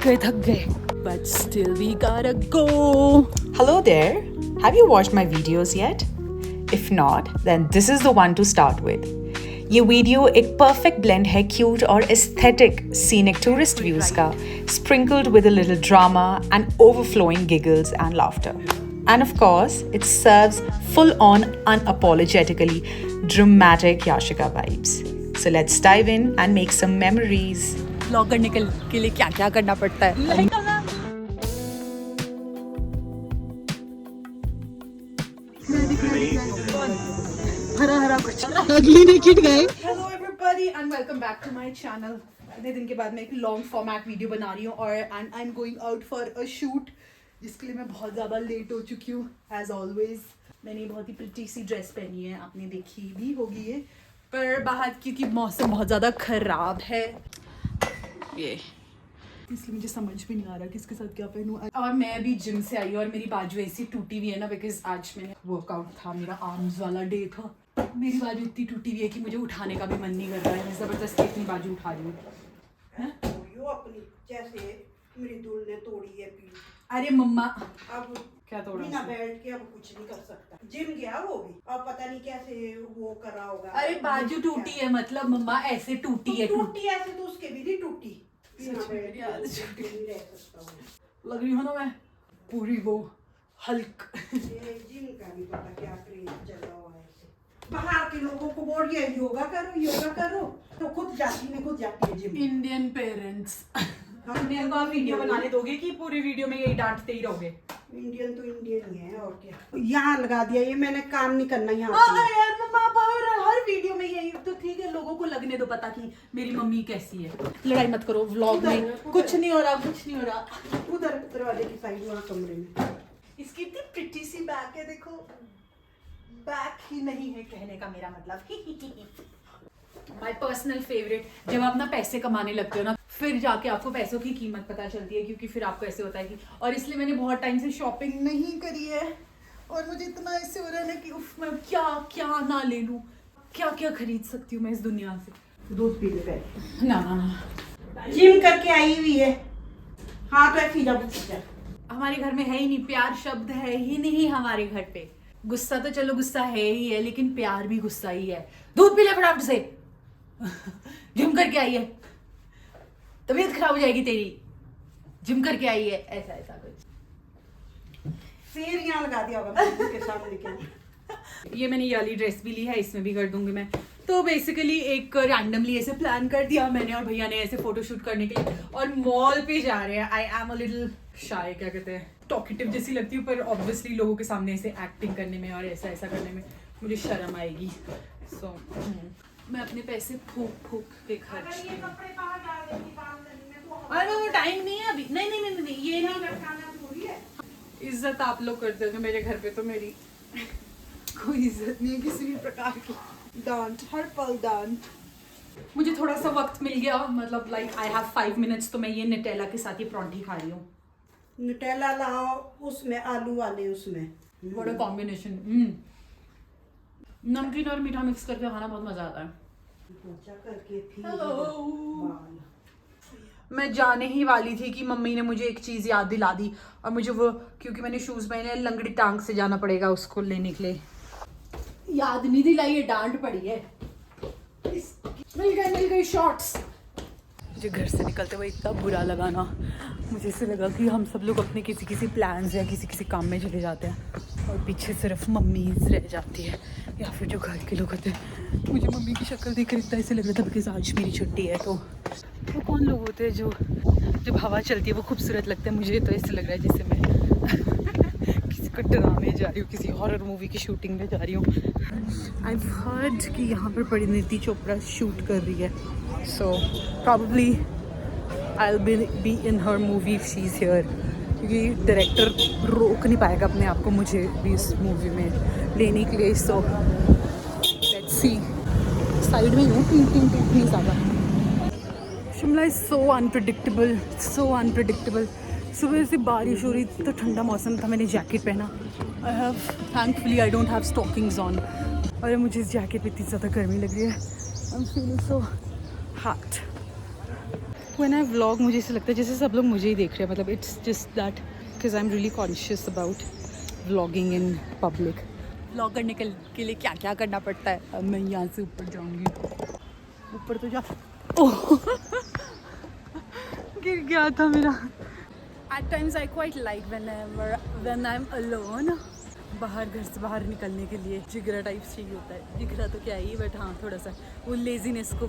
थक गए but still we gotta go. Hello there. Have you watched my videos yet? If not, then this is the one to start with. ये video एक perfect blend है cute और aesthetic scenic tourist views का, sprinkled with a little drama and overflowing giggles and laughter. And of course, it serves full-on, unapologetically dramatic Yashika vibes. So let's dive in and make some memories. Vlog करने के लिए क्या क्या करना पड़ता है? हरा हरा कुछ अगली ने किट गए. Hello everybody and welcome back to my channel. इतने दिन के बाद मैं एक लॉन्ग फॉर्मेट वीडियो बना रही हूँ और and I am going out for a shoot जिसके लिए मैं बहुत ज़्यादा लेट हो चुकी हूँ एज ऑलवेज. मैंने बहुत ही प्रिटी सी ड्रेस पहनी है, आपने देखी भी होगी ये, पर बाहर क्योंकि मौसम बहुत ज़्यादा ख़राब है ये, इसलिए मुझे समझ भी नहीं आ रहा किसके साथ क्या पहनूं. और मैं अभी जिम से आई हूँ और मेरी बाजू ऐसी टूटी हुई है ना, बिकॉज आज मैंने वर्कआउट था, मेरा आर्म्स वाला डे था. मेरी बाजू इतनी टूटी हुई है कि मुझे उठाने का भी मन नहीं कर रहा है. मैं ज़बरदस्ती अपनी बाजू उठा रही हूँ. अपनी जैसे मृदुल ने तोड़ी है पीठ. अरे मम्मा अब क्या तोड़ा? बिना बेल्ट के अब कुछ नहीं कर सकता. जिम गया वो भी, अब पता नहीं कैसे वो कर रहा होगा. अरे बाजू टूटी है मतलब मम्मा ऐसे टूटी है. टूटी ऐसे तो उसके भी नहीं टूटी. सच में मेरी आदत छूट गई. नहीं रह सकता हूँ. लग रही हो ना मैं पूरी वो हल्क. ये जिम का भी पता क्या क्रेज चल रहा है. बाहर के लोगों को बोल दिया योगा करो तो खुद जाती है जिम. इंडियन पेरेंट्स मेरे को आप वीडियो बनाने दोगे कि पूरी वीडियो में यही डांटते ही रहोगे? इंडियन तो इंडियन ही है और क्या. यहाँ लगा दिया ये, मैंने काम नहीं करना यहाँ. यार मम्मा हर वीडियो में यही तो ठीक है. लोगों को लगने दो पता कि मेरी मम्मी कैसी है. लड़ाई मत करो व्लॉग में. कुछ नहीं हो रहा. उधर दरवाजे की साइड वहाँ कमरे में. इसकी इतनी प्रिटी सी बैक है, देखो. बैक ही नहीं है कहने का मेरा मतलब. My personal favourite. जब आप ना पैसे कमाने लगते हो ना, फिर जाके आपको पैसों की कीमत पता चलती है, क्योंकि फिर आपको ऐसे होता है कि, और इसलिए मैंने बहुत टाइम से शॉपिंग नहीं करी है और मुझे इतना ऐसे हो रहा है ना कि उफ, मैं क्या क्या ना ले लूं, क्या क्या खरीद सकती हूँ मैं इस दुनिया से. दूध पी ले पहले. ना जिम करके आई हुई है. हाँ तो ऐसी जब हमारे घर में है ही नहीं, प्यार शब्द है ही नहीं हमारे घर पे. गुस्सा तो चलो गुस्सा है ही है, लेकिन प्यार भी गुस्सा ही है. दूध पी ले फटाफट से. जिम करके आई है, तबीयत खराब हो जाएगी तेरी. जिम करके आई है, ऐसा कुछ. फिर यहाँ लगा दिया होगा के सामने के. ये मैंने ये वाली ड्रेस भी ली है, इसमें भी कर दूंगी मैं. तो बेसिकली एक रैंडमली ऐसे प्लान कर दिया मैंने और भैया ने ऐसे फोटोशूट करने के लिए, और मॉल पे जा रहे हैं. आई एम अ लिटिल शाय, क्या कहते हैं, टॉकेटिव जैसी लगती हूँ, पर ऑब्वियसली लोगों के सामने ऐसे एक्टिंग करने में और ऐसा करने में मुझे शर्म आएगी. सो मैं अपने पैसे फूक के खर्च की. अरे वो टाइम नहीं है अभी. नहीं ये नहीं. इज्जत आप लोग करते हो मेरे घर पे, तो मेरी कोई इज्जत नहीं है किसी भी प्रकार की. डांट, हर पल डांट. मुझे थोड़ा सा वक्त मिल गया, मतलब लाइक आई हैव 5 मिनट्स, तो मैं ये निटेला के साथ ये परांठी खा रही हूँ. नुटेला लाओ, उसमें आलू वाले, उसमें बड़ा कॉम्बिनेशन. नमकीन और मीठा मिक्स करके खाना बहुत मजा आता है. करके थी. मैं जाने ही वाली थी कि मम्मी ने मुझे एक चीज़ याद दिला दी, और मुझे वो, क्योंकि मैंने शूज़ पहने, लंगड़ी टांग से जाना पड़ेगा उसको लेने के लिए. याद नहीं दिलाई, ये डांट पड़ी है. मिल गई शॉर्ट्स. मुझे घर से निकलते हुए इतना बुरा लगा ना, मुझे ऐसे लगा कि हम सब लोग अपने किसी प्लान्स या किसी काम में चले जाते हैं और पीछे सिर्फ मम्मी रह जाती है, या फिर जो घर के लोग होते हैं. मुझे मम्मी की शक्ल देख कर इतना ऐसे लग रहा था बिकॉज आज मेरी छुट्टी है. तो वो कौन लोग होते हैं जो जब हवा चलती है वो खूबसूरत लगता है. मुझे तो ऐसे लग रहा है जैसे मैं किसी को डराने जा रही हूँ, किसी हॉरर मूवी की शूटिंग में जा रही हूँ. आई हर्ड कि यहाँ पर परिणीति चोपड़ा शूट कर रही है, so probably I will be in her movie if she is here, क्योंकि डायरेक्टर रोक नहीं पाएगा अपने आप को मुझे भी इस मूवी में लेने के लिए. So let's see. साइड में हूँ, टीम नहीं ज़्यादा. Shimla is so unpredictable. सुबह से बारिश हो रही थी, तो ठंडा मौसम था, मैंने जैकेट पहना. Thankfully I don't have stockings on, और मुझे इस जैकेट में इतनी ज़्यादा गर्मी लग रही है. I am feeling so hot. When I vlog मुझे ऐसा लगता है जैसे सब लोग मुझे ही देख रहे हैं, मतलब it's just that because I am really conscious about vlogging in public. Vlog करने के लिए क्या क्या करना पड़ता है। अब मैं यहाँ से ऊपर जाऊँगी, ऊपर तो जा ओह गिर गया था मेरा। At times I quite like when I am alone. बाहर घर से बाहर निकलने के लिए जिगरा टाइप चाहिए होता है। जिगरा तो क्या ही, बट हाँ थोड़ा सा वो लेजीनेस को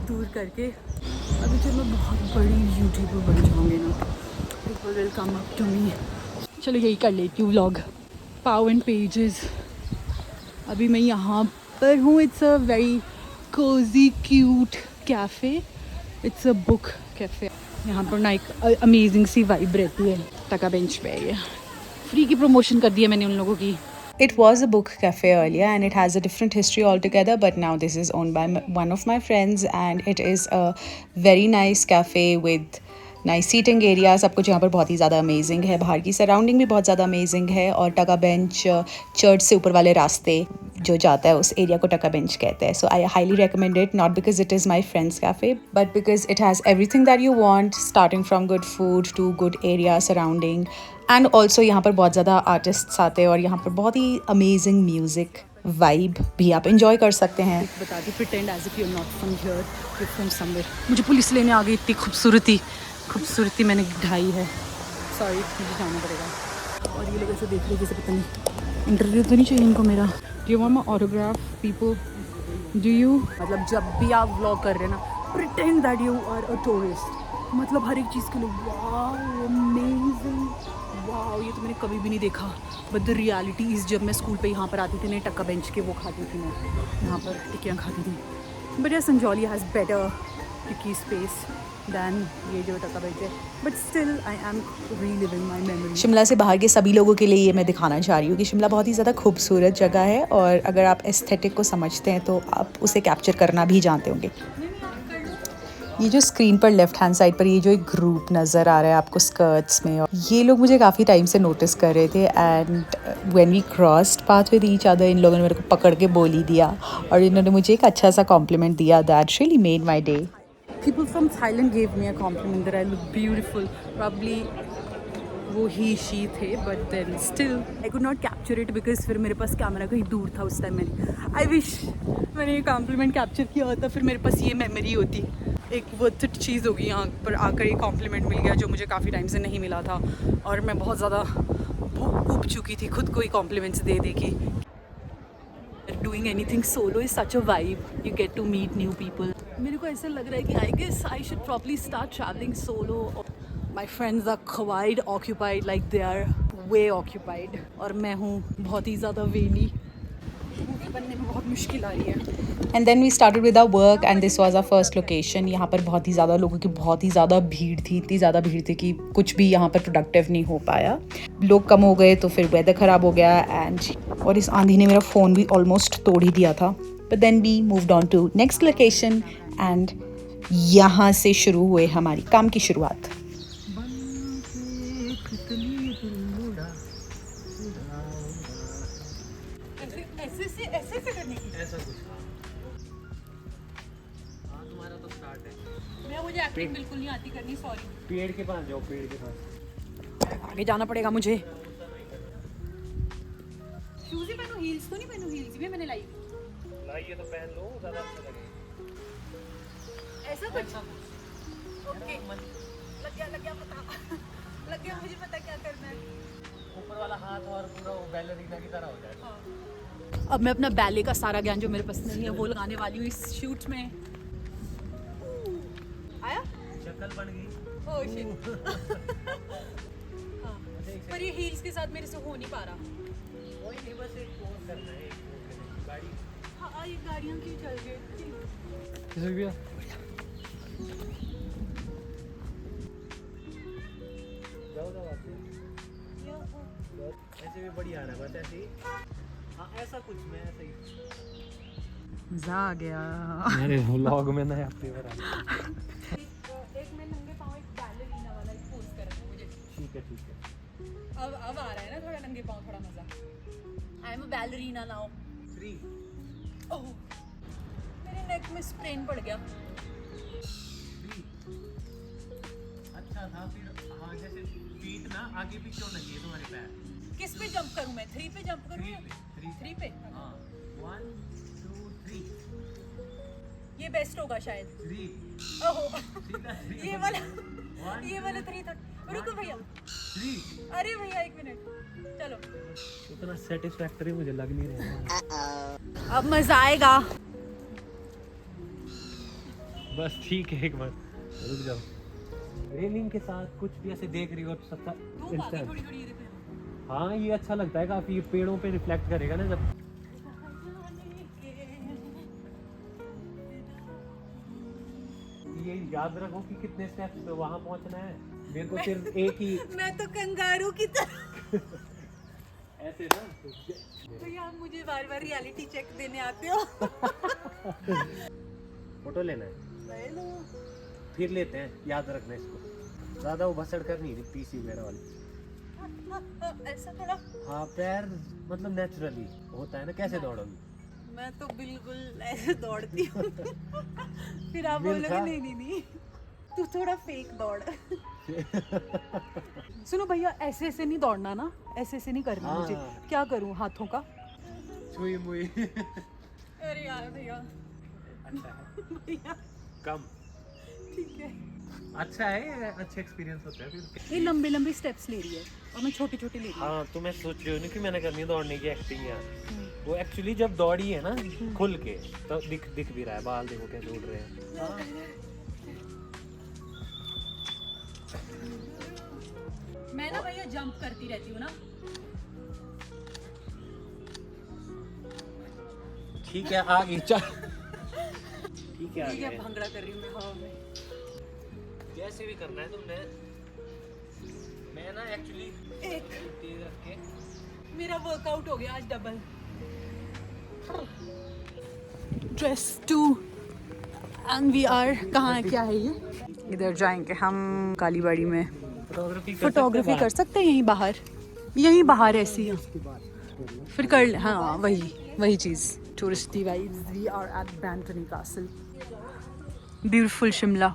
दूर करके। अभी जब मैं बहुत बड़ी यूट्यूबर बन जाऊँगी ना, people will come up to me. चलो यही कर लेती हूँ व्लॉग। पाव एंड पेजेस, अभी मैं यहाँ पर हूँ। It's a very Cozi cute cafe, it's a book cafe. यहाँ पर ना एक अमेजिंग सी वाइब रहती है। टका बेंच पे है ये। फ्री की प्रमोशन कर दी है मैंने उन लोगों की। It was a book cafe earlier and it has a different history altogether, but now this is owned by one of my friends and it is a very nice cafe with nice seating area. सब कुछ यहाँ पर बहुत ही ज़्यादा amazing है। बाहर की surrounding भी बहुत ज़्यादा अमेजिंग है और टका बेंच चर्च से ऊपर वाले रास्ते जो जाता है उस एरिया को टका बेंच कहते हैं. So I highly recommend it, not because it is my friend's cafe but because it has everything that you want, starting from good food to good area surrounding. And also यहाँ पर बहुत ज़्यादा artists आते हैं और यहाँ पर बहुत ही अमेजिंग म्यूज़िक वाइब भी आप इंजॉय कर सकते हैं. बता दी pretend as if you are not from here, you are from somewhere. मुझे पुलिस लेने आ गई. इतनी खूबसूरती मैंने ढाई है. सॉरी, मुझे जाना पड़ेगा. और ये लोग ऐसे देख रहे जैसे पता नहीं इंटरव्यू तो नहीं चाहिए इनको मेरा. Do you want my autograph people? Do you? मतलब जब भी आप व्लॉग कर रहे हैं ना, pretend that you are a tourist. मतलब हर एक चीज़ के लिए वाओ अमेजिंग, वाओ ये तो मैंने कभी भी नहीं देखा. बट द रियलिटी इज़ जब मैं स्कूल पे यहाँ पर आती थी ना, टक्का बेंच के वो खाती थी मैं, यहाँ पर टिक्कियाँ खाती थी. बट यार Sanjauli has better tikki space than ये जो टक्का बेंच है. But still I am reliving my memory. Shimla से बाहर के सभी लोगों के लिए ये मैं दिखाना चाह रही हूँ कि शिमला बहुत ही ज़्यादा खूबसूरत जगह है और अगर आप एस्थेटिक को समझते हैं तो आप उसे कैप्चर करना भी जानते होंगे. ये जो स्क्रीन पर लेफ्ट हैंड साइड पर ये जो एक ग्रुप नज़र आ रहा है आपको स्कर्ट्स में, और ये लोग मुझे काफ़ी टाइम से नोटिस कर रहे थे. And when we crossed path with each other, इन लोगों ने मेरे को पकड़ के बोल ही दिया और इन्होंने मुझे एक अच्छा सा कॉम्प्लीमेंट दिया. That really made my day. People from Thailand gave me a compliment that I look beautiful. Probably वो ही she थे, but then still I could not capture it because फिर मेरे पास कैमरा कहीं दूर था उस टाइम. I wish मैंने ये कॉम्प्लीमेंट कैप्चर किया होता, फिर मेरे पास ये मेमोरी होती. एक वर्थ इट चीज़ होगी यहाँ पर आकर ये कॉम्प्लीमेंट मिल गया जो मुझे काफ़ी टाइम से नहीं मिला था और मैं बहुत ज़्यादा ऊब चुकी थी खुद को ही कॉम्प्लीमेंट्स दे की. Doing anything solo is such a vibe. You get to meet new people. मेरे को ऐसा लग रहा है कि I guess I should probably start traveling solo. My friends are quite occupied, like they are way occupied. और मैं हूँ बहुत ही ज़्यादा वेली. बनने में बहुत मुश्किल आ रही है. And then we started with our work and this was our first location. यहाँ पर बहुत ही ज़्यादा लोगों की बहुत ही ज़्यादा भीड़ थी. इतनी ज़्यादा भीड़ थी कि कुछ भी यहाँ पर प्रोडक्टिव नहीं हो पाया. लोग कम हो गए तो फिर वेदर ख़राब हो गया एंड और इस आंधी ने मेरा फ़ोन भी ऑलमोस्ट तोड़ ही दिया था. But then we moved on to next location and यहाँ से शुरू हुए हमारी काम की शुरुआत. मुझे एक्टिंग बिल्कुल नहीं आती करनी, सॉरी. पेड़ के पास जाओ, पेड़ के पास आगे जाना पड़ेगा मुझे. शूज ही पहनो, हील्स तो नहीं पहनो. हील्स भी मैंने लाई है तो पहन लो, ज़्यादा अच्छा लगेगा. ऐसा कुछ. ओके, लग गया पता. लग गया मुझे पता क्या करना है. ऊपर वाला हाथ और पूरा बैलरीना की तरह हो जाएगा. अब मैं अपना बैले का सारा ज्ञान जो मेरे पास नहीं है वो लगाने वाली हूँ इस शूट में. आया शक्ल बन गई. Oh shit. हाँ, पर ये हील्स के साथ मेरे से हो नहीं पा रहा. वही नहीं, बस एक पोज करना है. गाड़ी, हाँ ये गाड़ियाँ क्यों चल गई. किसको भी जाओ ऐसे भी बढ़िया है. बस ऐसे ही. हाँ ऐसा कुछ में ऐसे ही. मजा आ गया. मेरे व्लॉग में नया फ्लेवर आ गया. एक मैं नंगे पाँव एक बैलरीना वाला एक पोज करना है मुझे. ठीक है. अब आ रहा है ना थोड़ा नंगे पाँव, थोड़ा मजा. I am a ballerina now. 3 ओह मेरे नेक में स्प्रेन पड़ गया. रहा था फिर हाँ जैसे फीट ना आगे पीछे होना चाहिए तुम्हारे पैर। किस पे जंप करूं मैं? 3 पे जंप करूं या 3 पे? हाँ 1 2 3 ये बेस्ट होगा शायद। 3 ओहो सीधा 3 ये वाला 3 था। रुको भैया, 3। अरे भैया 1 मिनट, चलो इतना सेटिस्फैक्टरी मुझे लग नहीं रहा। अब मजा आएगा। बस ठीक है, एक बार रुक जाओ। रेलिंग के साथ कुछ भी ऐसे देख रही हो तो सबका धूप आ गई थोड़ी ये देखो। हाँ ये अच्छा लगता है काफी, ये पेड़ों पे रिफ्लेक्ट करेगा ना जब। ये याद रखो कि कितने स्टेप्स पे वहां पहुंचना है। मेरे को सिर्फ एक ही मैं तो कंगारू की तरह। ऐसे ना भैया आप मुझे बार बार रियलिटी चेक देने आते हो। फोटो लेना है फिर लेते हैं, याद रखना इसको। ज्यादा वो भसड़ कर नहीं पीसी वगैरह वाली। ऐसा थोड़ा हाँ पैर मतलब नेचुरली होता है ना, कैसे दौड़ोगी? मैं तो बिल्कुल ऐसे दौड़ती हूँ। फिर आप मिल बोलोगे था? नहीं तू थोड़ा फेक दौड़। सुनो भैया ऐसे ऐसे नहीं दौड़ना ना, ऐसे ऐसे नहीं करना हाँ। मुझे। क्या करूँ हाथों का? छुई मुई। अरे यार भैया अच्छा है भैया कम ठीक है। अच्छा है, अच्छा एक्सपीरियंस होता है फिर। ये लंबे लंबे स्टेप्स ले रही है और मैं छोटी छोटी ले रही हूँ। हाँ तो मैं सोच रही हूँ ना कि मैंने करनी है दौड़ने की एक्टिंग यार। वो एक्चुअली जब दौड़ी है ना खुल के तो दिख भी रहा है, बाल देखो कैसे उड़ रहे हैं। मैं ना भैया जंप करती रहती हूँ ना। ठीक है आगे चल। ठीक है ठीक है आगे भंगड़ा कर रही हूँ मैं हवा में। जैसे भी करना है तुमने। मैं ना एक्चुअली एक तेज रख के मेरा वर्कआउट हो गया आज double. Dress 2 and we are कहाँ, क्या है ये? इधर जाएंगे हम कालीबाड़ी में। फोटोग्राफी कर सकते हैं यहीं बाहर ऐसी है फिर कर ले। हाँ वही चीज़ touristy vibes. We are at Bantony Castle, beautiful Shimla.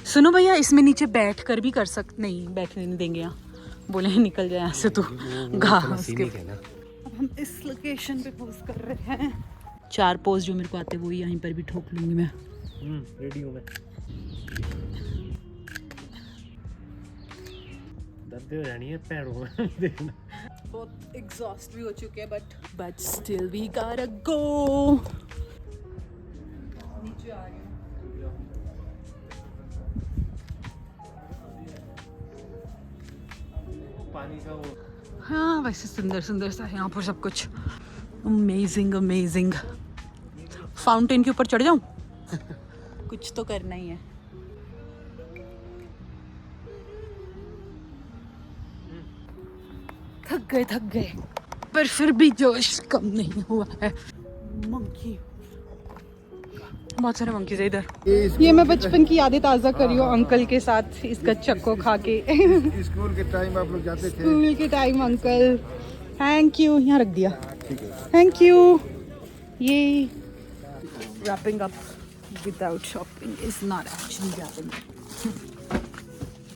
सुनो भैया इसमें नीचे बैठ कर भी कर सकते, नहीं बैठने नहीं देंगे यहाँ, बोले निकल जाए यहाँ से तू घास के। अब हम इस लोकेशन पे पोज कर रहे हैं। 4 पोज जो मेरे को आते हैं वो यहीं पर भी ठोक लूंगी मैं। रेडी हूँ मैं। दर्द हो जानी है पैरों में। देखना बहुत एग्जॉस्ट भी हो चुके हैं बट स्टिल वी गॉटा गो। नीचे आ रही हूँ। पानी का वो हाँ वैसे सुंदर सुंदर सा है यहाँ पर सब कुछ। अमेजिंग। फाउंटेन के ऊपर चढ़ जाऊँ? कुछ तो करना ही है। थक गए पर फिर भी जोश कम नहीं हुआ है। मंकी, बहुत सारे मंकीज है इधर। ये मैं बचपन की यादें ताज़ा कर रही हूँ अंकल के साथ इस गच्चक को खा के। स्कूल के टाइम आप लोग जाते थे? स्कूल के टाइम अंकल। थैंक यू, यहाँ रख दिया। Thank you. ये wrapping up without shopping is not actually wrapping up.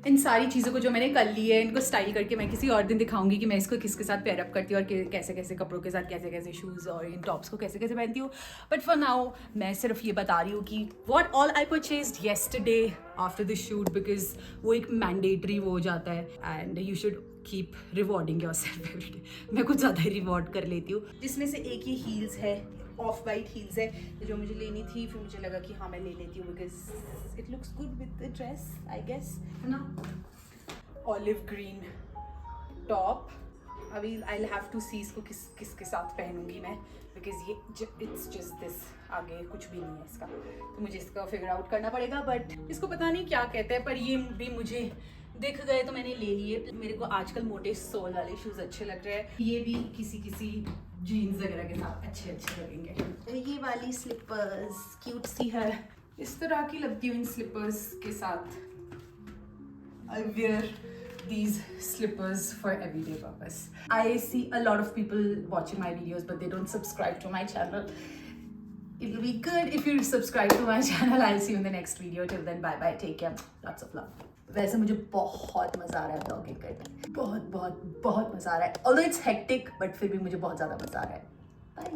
इन सारी चीज़ों को जो मैंने कर ली है इनको स्टाइल करके मैं किसी और दिन दिखाऊंगी कि मैं इसको किसके साथ पेयर अप करती हूँ और कैसे कैसे कपड़ों के साथ कैसे कैसे शूज़ और इन टॉप्स को कैसे कैसे पहनती हूँ। बट फॉर नाउ मैं सिर्फ ये बता रही हूँ कि what all I purchased yesterday after the shoot, because वो एक मैंडेटरी वो हो जाता है and you should keep rewarding yourself every day. मैं कुछ ज़्यादा ही रिवॉर्ड कर लेती हूँ, जिसमें से एक ये हील्स है, ऑफ वाइट हील्स है जो मुझे लेनी थी। फिर मुझे लगा कि हाँ मैं ले लेती हूँ because it looks good with the dress I guess, है ना। ऑलिव ग्रीन टॉप, अभी आई हैव टू सी इसको किसके साथ पहनूंगी मैं, बिकॉज ये इट्स जस्ट दिस, आगे कुछ भी नहीं है इसका, तो मुझे इसका फिगर आउट करना पड़ेगा। बट इसको पता नहीं क्या कहते हैं, पर ये भी मुझे दिख गए तो मैंने ले लिए। मेरे को आजकल मोटे सोल वाले शूज़ अच्छे लग रहे हैं, ये भी किसी जीन्स वगैरह के साथ अच्छे लगेंगे। ये वाली स्लीपर्स क्यूट सी है, इस तरह की लगती हूँ इन स्लीपर्स के साथ। I wear these slippers for everyday purpose. I see a lot of people watching my videos but they don't subscribe to my channel. It will be good if you subscribe to my channel. I'll see you in the next video. Till then, bye bye. Take care. Lots of love. वैसे मुझे बहुत मज़ा आ रहा है blogging करने, बहुत मज़ा आ रहा है. Although it's hectic, but फिर भी मुझे बहुत ज़्यादा मज़ा आ रहा है. Bye.